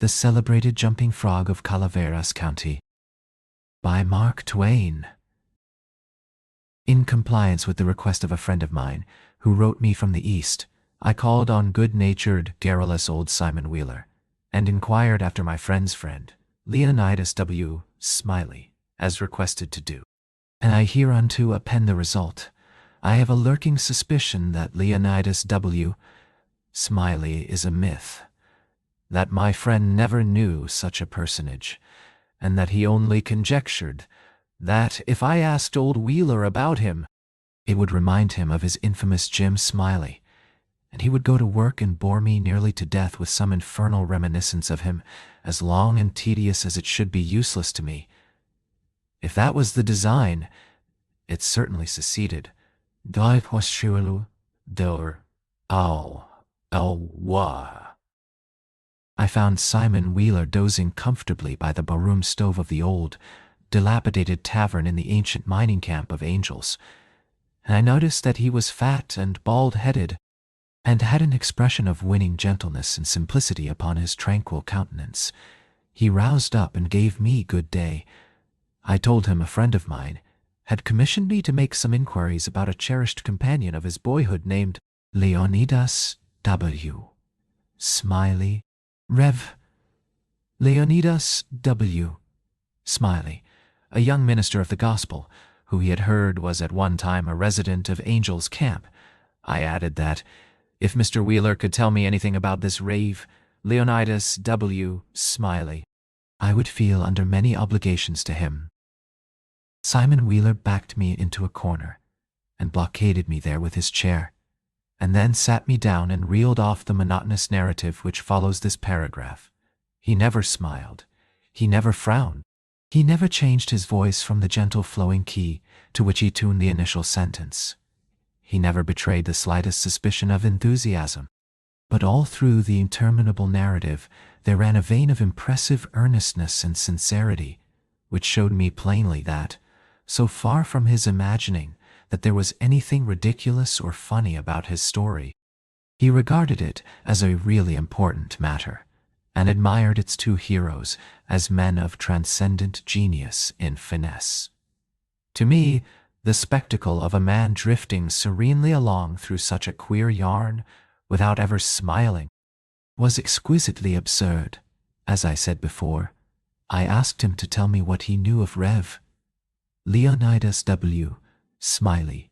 The Celebrated Jumping Frog of Calaveras County, by Mark Twain. In compliance with the request of a friend of mine, who wrote me from the East, I called on good-natured, garrulous old Simon Wheeler, and inquired after my friend's friend, Leonidas W. Smiley, as requested to do. And I hereunto append the result. I have a lurking suspicion that Leonidas W. Smiley is a myth, that my friend never knew such a personage, and that he only conjectured that if I asked old Wheeler about him, it would remind him of his infamous Jim Smiley, and he would go to work and bore me nearly to death with some infernal reminiscence of him, as long and tedious as it should be useless to me. If that was the design, it certainly succeeded. I found Simon Wheeler dozing comfortably by the barroom stove of the old, dilapidated tavern in the ancient mining camp of Angels, and I noticed that he was fat and bald-headed, and had an expression of winning gentleness and simplicity upon his tranquil countenance. He roused up and gave me good day. I told him a friend of mine had commissioned me to make some inquiries about a cherished companion of his boyhood named Leonidas W. Smiley, Rev. Leonidas W. Smiley, a young minister of the gospel, who he had heard was at one time a resident of Angel's Camp. I added that, if Mr. Wheeler could tell me anything about this Rev. Leonidas W. Smiley, I would feel under many obligations to him. Simon Wheeler backed me into a corner, and blockaded me there with his chair, and then sat me down and reeled off the monotonous narrative which follows this paragraph. He never smiled. He never frowned. He never changed his voice from the gentle flowing key to which he tuned the initial sentence. He never betrayed the slightest suspicion of enthusiasm. But all through the interminable narrative there ran a vein of impressive earnestness and sincerity, which showed me plainly that, so far from his imagining that there was anything ridiculous or funny about his story, he regarded it as a really important matter, and admired its two heroes as men of transcendent genius in finesse. To me, the spectacle of a man drifting serenely along through such a queer yarn without ever smiling was exquisitely absurd. As I said before, I asked him to tell me what he knew of Rev. Leonidas W. Smiley,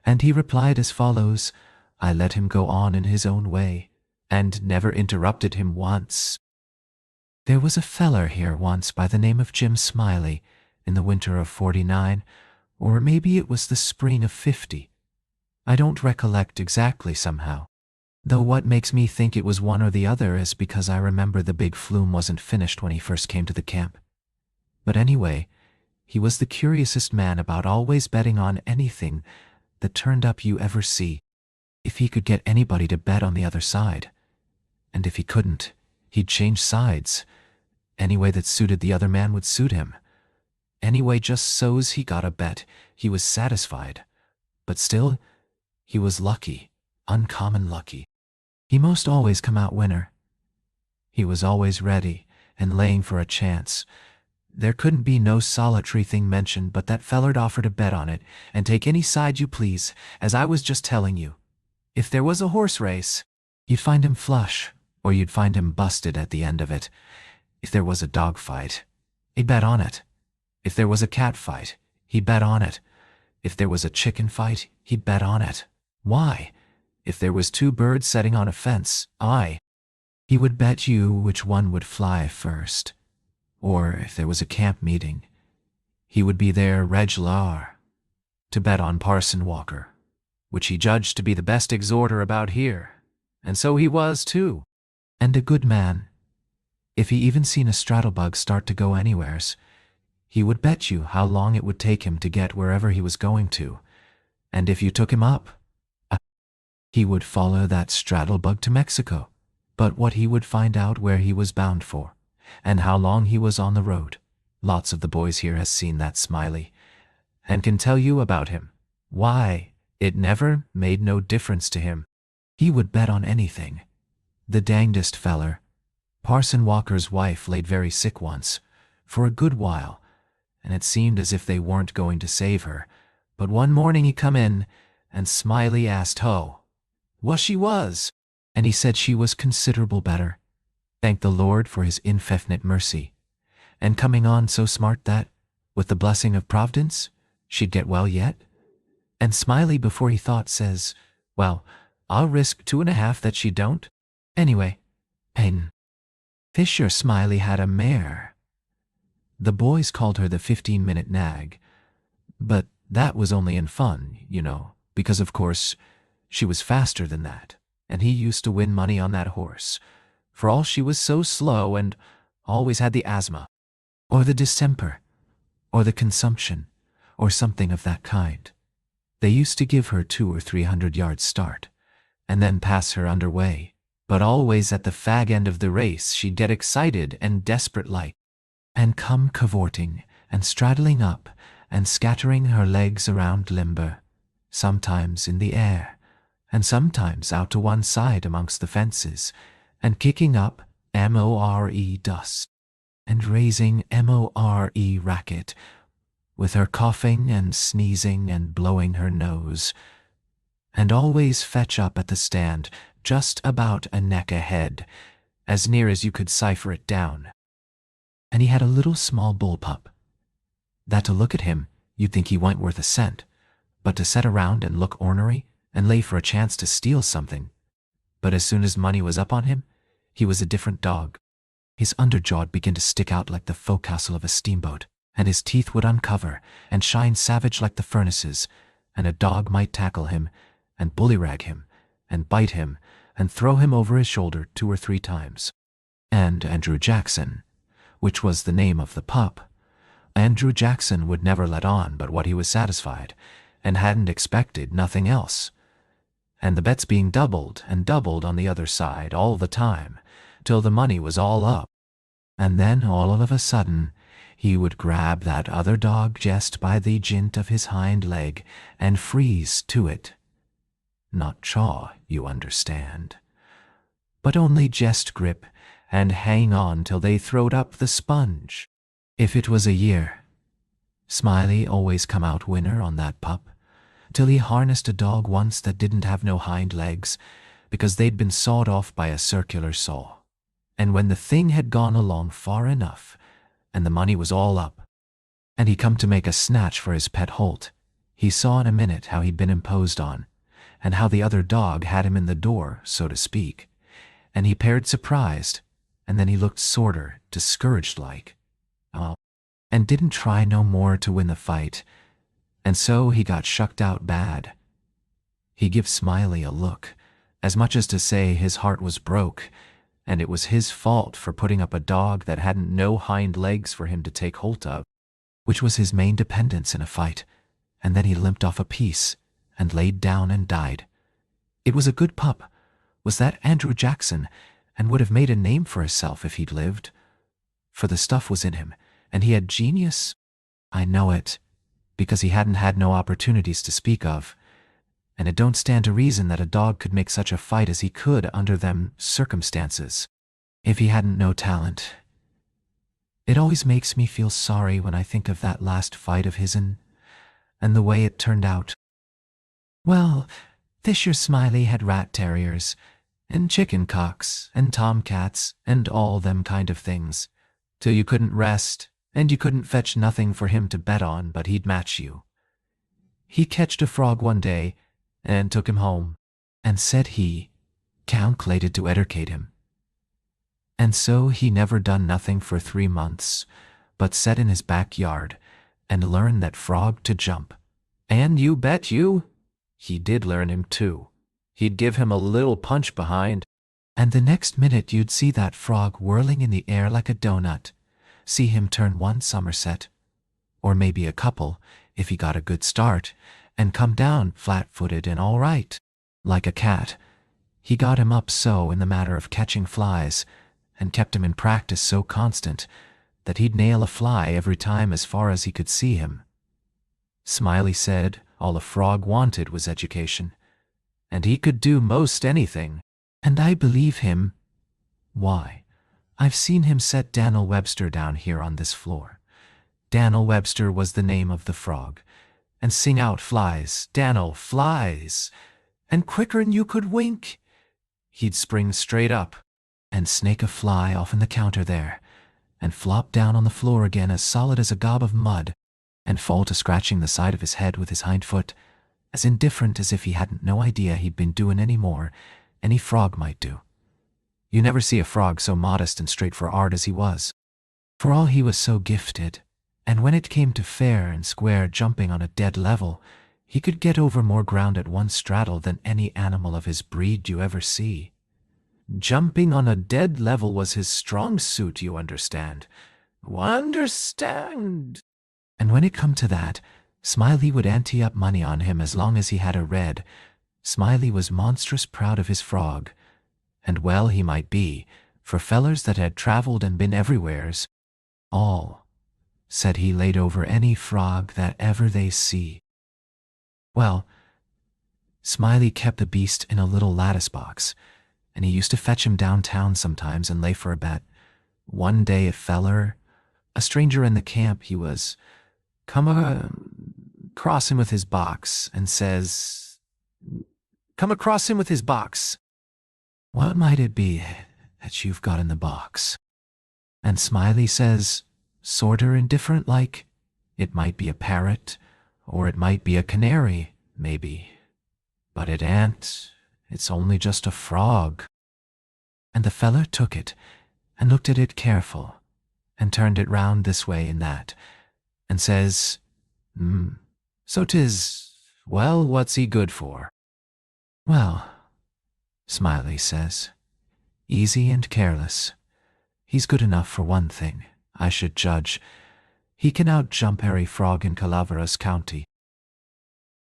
and he replied as follows. I let him go on in his own way, and never interrupted him once. There was a feller here once by the name of Jim Smiley in the winter of '49, or maybe it was the spring of '50. I don't recollect exactly somehow, though what makes me think it was one or the other is because I remember the big flume wasn't finished when he first came to the camp. But anyway, he was the curiousest man about, always betting on anything that turned up you ever see, if he could get anybody to bet on the other side. And if he couldn't, he'd change sides. Any way that suited the other man would suit him. Anyway, just so's he got a bet, he was satisfied. But still, he was lucky, uncommon lucky. He most always come out winner. He was always ready and laying for a chance. There couldn't be no solitary thing mentioned but that feller'd offer to bet on it and take any side you please, as I was just telling you. If there was a horse race, you'd find him flush, or you'd find him busted at the end of it. If there was a dog fight, he'd bet on it. If there was a cat fight, he'd bet on it. If there was a chicken fight, he'd bet on it. Why? If there was two birds setting on a fence, he would bet you which one would fly first. Or if there was a camp meeting, he would be there regular to bet on Parson Walker, which he judged to be the best exhorter about here. And so he was, too. And a good man. If he even seen a straddlebug start to go anywheres, he would bet you how long it would take him to get wherever he was going to. And if you took him up, he would follow that straddlebug to Mexico. But what he would find out where he was bound for, and how long he was on the road. Lots of the boys here has seen that Smiley, and can tell you about him. Why, it never made no difference to him. He would bet on anything. The dangdest feller. Parson Walker's wife laid very sick once, for a good while, and it seemed as if they weren't going to save her. But one morning he come in, and Smiley asked Ho what she was, and he said she was considerable better. Thank the Lord for his infinite mercy, and coming on so smart that, with the blessing of Providence, she'd get well yet. And Smiley, before he thought, says, well, I'll risk 2.5 that she don't. Anyway, Peyton. Fisher Smiley had a mare. The boys called her the 15-minute nag, but that was only in fun, you know, because of course she was faster than that, and he used to win money on that horse, for all she was so slow and always had the asthma, or the distemper, or the consumption, or something of that kind. They used to give her 200 or 300 yards start, and then pass her underway, but always at the fag end of the race she'd get excited and desperate-like, and come cavorting and straddling up and scattering her legs around limber, sometimes in the air, and sometimes out to one side amongst the fences, and kicking up more dust, and raising more racket, with her coughing and sneezing and blowing her nose, and always fetch up at the stand just about a neck ahead, as near as you could cipher it down. And he had a little small bull pup, that to look at him you'd think he weren't worth a cent, but to set around and look ornery and lay for a chance to steal something. But as soon as money was up on him, he was a different dog. His underjaw'd begin to stick out like the forecastle of a steamboat, and his teeth would uncover and shine savage like the furnaces, and a dog might tackle him and bullyrag him and bite him and throw him over his shoulder 2 or 3 times. And Andrew Jackson, which was the name of the pup, Andrew Jackson would never let on but what he was satisfied, and hadn't expected nothing else. And the bets being doubled and doubled on the other side all the time, till the money was all up. And then all of a sudden, he would grab that other dog just by the jint of his hind leg and freeze to it. Not chaw, you understand, but only jest grip and hang on till they throwed up the sponge. If it was a year, Smiley always come out winner on that pup, till he harnessed a dog once that didn't have no hind legs, because they'd been sawed off by a circular saw. And when the thing had gone along far enough, and the money was all up, and he come to make a snatch for his pet Holt, he saw in a minute how he'd been imposed on, and how the other dog had him in the door, so to speak, and he peared surprised, and then he looked sorter discouraged like, and didn't try no more to win the fight, and so he got shucked out bad. He give Smiley a look, as much as to say his heart was broke, and it was his fault for putting up a dog that hadn't no hind legs for him to take hold of, which was his main dependence in a fight, and then he limped off a piece, and laid down and died. It was a good pup, was that Andrew Jackson, and would have made a name for himself if he'd lived, for the stuff was in him, and he had genius. I know it, because he hadn't had no opportunities to speak of, and it don't stand to reason that a dog could make such a fight as he could under them circumstances, if he hadn't no talent. It always makes me feel sorry when I think of that last fight of his'n, and the way it turned out. Well, Fisher Smiley had rat terriers, and chicken cocks, and tomcats, and all them kind of things, till you couldn't rest, and you couldn't fetch nothing for him to bet on but he'd match you. He catched a frog one day, and took him home, and said he calculated to educate him. And so he never done nothing for 3 months, but set in his backyard, and learned that frog to jump. And you bet you, he did learn him too. He'd give him a little punch behind, and the next minute you'd see that frog whirling in the air like a donut, see him turn one somerset, or maybe a couple, if he got a good start, and come down flat-footed and all right, like a cat. He got him up so in the matter of catching flies, and kept him in practice so constant, that he'd nail a fly every time as far as he could see him. Smiley said all a frog wanted was education, and he could do most anything, and I believe him. Why, I've seen him set Dan'l Webster down here on this floor. Dan'l Webster was the name of the frog. And sing out, flies, Dan'l, flies. And quicker'n you could wink. He'd spring straight up and snake a fly off in the counter there, and flop down on the floor again as solid as a gob of mud, and fall to scratching the side of his head with his hind foot, as indifferent as if he hadn't no idea he'd been doing any more any frog might do. You never see a frog so modest and straight for art as he was, for all he was so gifted, and when it came to fair and square jumping on a dead level, he could get over more ground at one straddle than any animal of his breed you ever see. Jumping on a dead level was his strong suit, you understand. Understand? And when it come to that, Smiley would ante up money on him as long as he had a red. Smiley was monstrous proud of his frog, and well he might be, for fellers that had traveled and been everywheres, all said he laid over any frog that ever they see. Well, Smiley kept the beast in a little lattice box, and he used to fetch him downtown sometimes and lay for a bet. One day a feller, a stranger in the camp, he was come across him with his box and says, "Come across him with his box. What might it be that you've got in the box?" And Smiley says, sorter indifferent like, "It might be a parrot, or it might be a canary, maybe. But it ain't. It's only just a frog." And the feller took it, and looked at it careful, and turned it round this way and that, and says, "So 'tis. Well, what's he good for?" "Well," Smiley says, "easy and careless. He's good enough for one thing, I should judge. He can out-jump every frog in Calaveras County."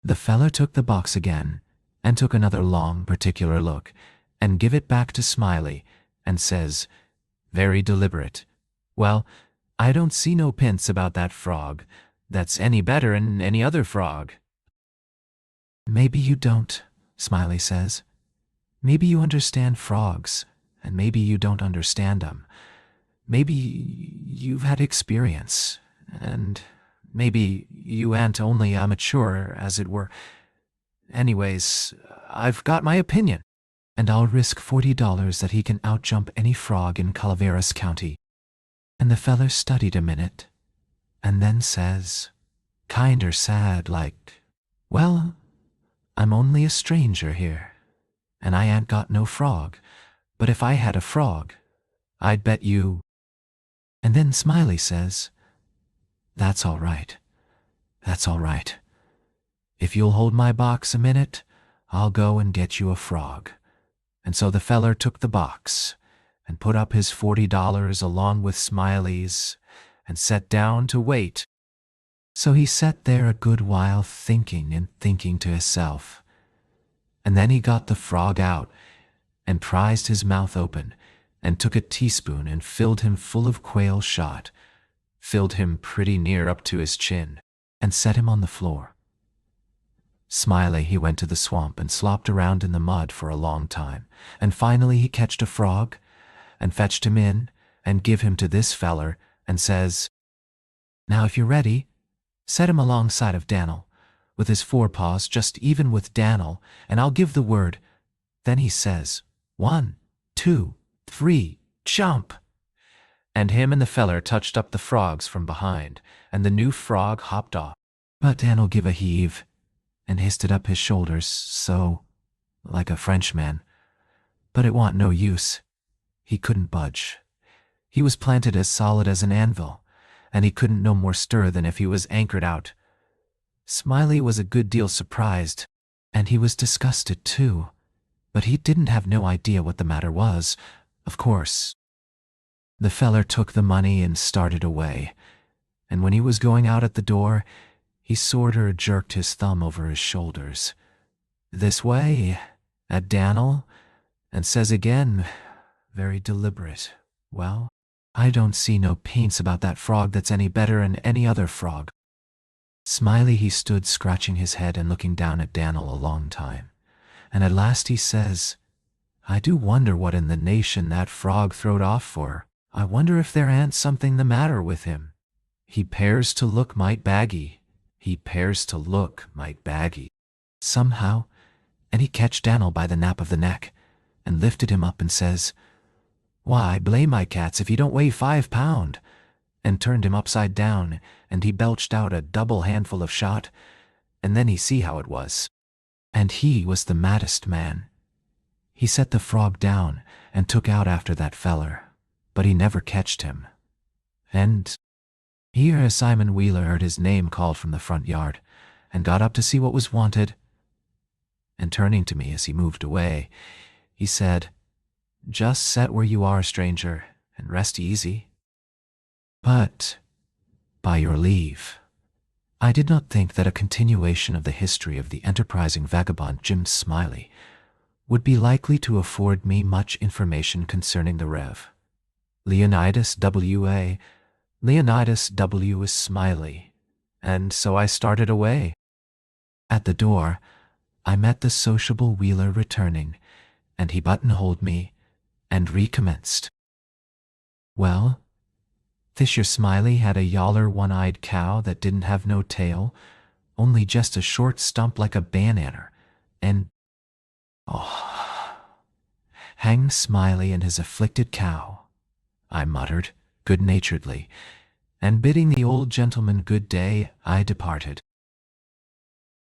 The feller took the box again, and took another long, particular look, and give it back to Smiley, and says, very deliberate, "Well, I don't see no pints about that frog that's any better'n any other frog." "Maybe you don't," Smiley says. "Maybe you understand frogs, and maybe you don't understand 'em. Maybe you've had experience, and maybe you ain't only amateur, as it were. Anyways, I've got my opinion, and I'll risk $40 that he can outjump any frog in Calaveras County." And the feller studied a minute, and then says, kinder sad like, "Well, I'm only a stranger here, and I ain't got no frog, but if I had a frog, I'd bet you." And then Smiley says, "That's all right. That's all right. If you'll hold my box a minute, I'll go and get you a frog." And so the feller took the box, and put up his $40 along with Smiley's, and sat down to wait. So he sat there a good while thinking and thinking to himself. And then he got the frog out, and prized his mouth open, and took a teaspoon and filled him full of quail shot, filled him pretty near up to his chin, and set him on the floor. Smiley he went to the swamp and slopped around in the mud for a long time, and finally he catched a frog, and fetched him in, and give him to this feller, and says, "Now if you're ready, set him alongside of Dan'l, with his forepaws just even with Dan'l, and I'll give the word." Then he says, 1, 2, 3, jump! And him and the feller touched up the frogs from behind, and the new frog hopped off. But Dan'l give a heave, and histed up his shoulders so, like a Frenchman. But it wa'n't no use. He couldn't budge. He was planted as solid as an anvil, and he couldn't no more stir than if he was anchored out. Smiley was a good deal surprised, and he was disgusted too, but he didn't have no idea what the matter was, of course. The feller took the money and started away, and when he was going out at the door, he sorter jerked his thumb over his shoulders. "This way, at Dan'l," and says again, very deliberate, "Well, I don't see no paints about that frog that's any better'n any other frog." Smiley he stood scratching his head and looking down at Dan'l a long time, and at last he says, "I do wonder what in the nation that frog throwed off for. I wonder if there ain't something the matter with him. He 'pears to look might baggy. He 'pears to look might baggy. Somehow, and he catched Dan'l by the nape of the neck, and lifted him up and says, "Why, blame my cats if he don't weigh 5 pound," and turned him upside down, and he belched out a double handful of shot, and then he see how it was. And he was the maddest man. He set the frog down and took out after that feller, but he never catched him. And here Simon Wheeler heard his name called from the front yard, and got up to see what was wanted. And turning to me as he moved away, he said, "Just set where you are, stranger, and rest easy." But, by your leave, I did not think that a continuation of the history of the enterprising vagabond Jim Smiley would be likely to afford me much information concerning the Rev. Leonidas W.A. Leonidas W. is Smiley, and so I started away. At the door, I met the sociable Wheeler returning, and he buttonholed me and recommenced. "Well, Fisher Smiley had a yaller one-eyed cow that didn't have no tail, only just a short stump like a banana, and hang Smiley and his afflicted cow," I muttered good-naturedly, and bidding the old gentleman good day, I departed.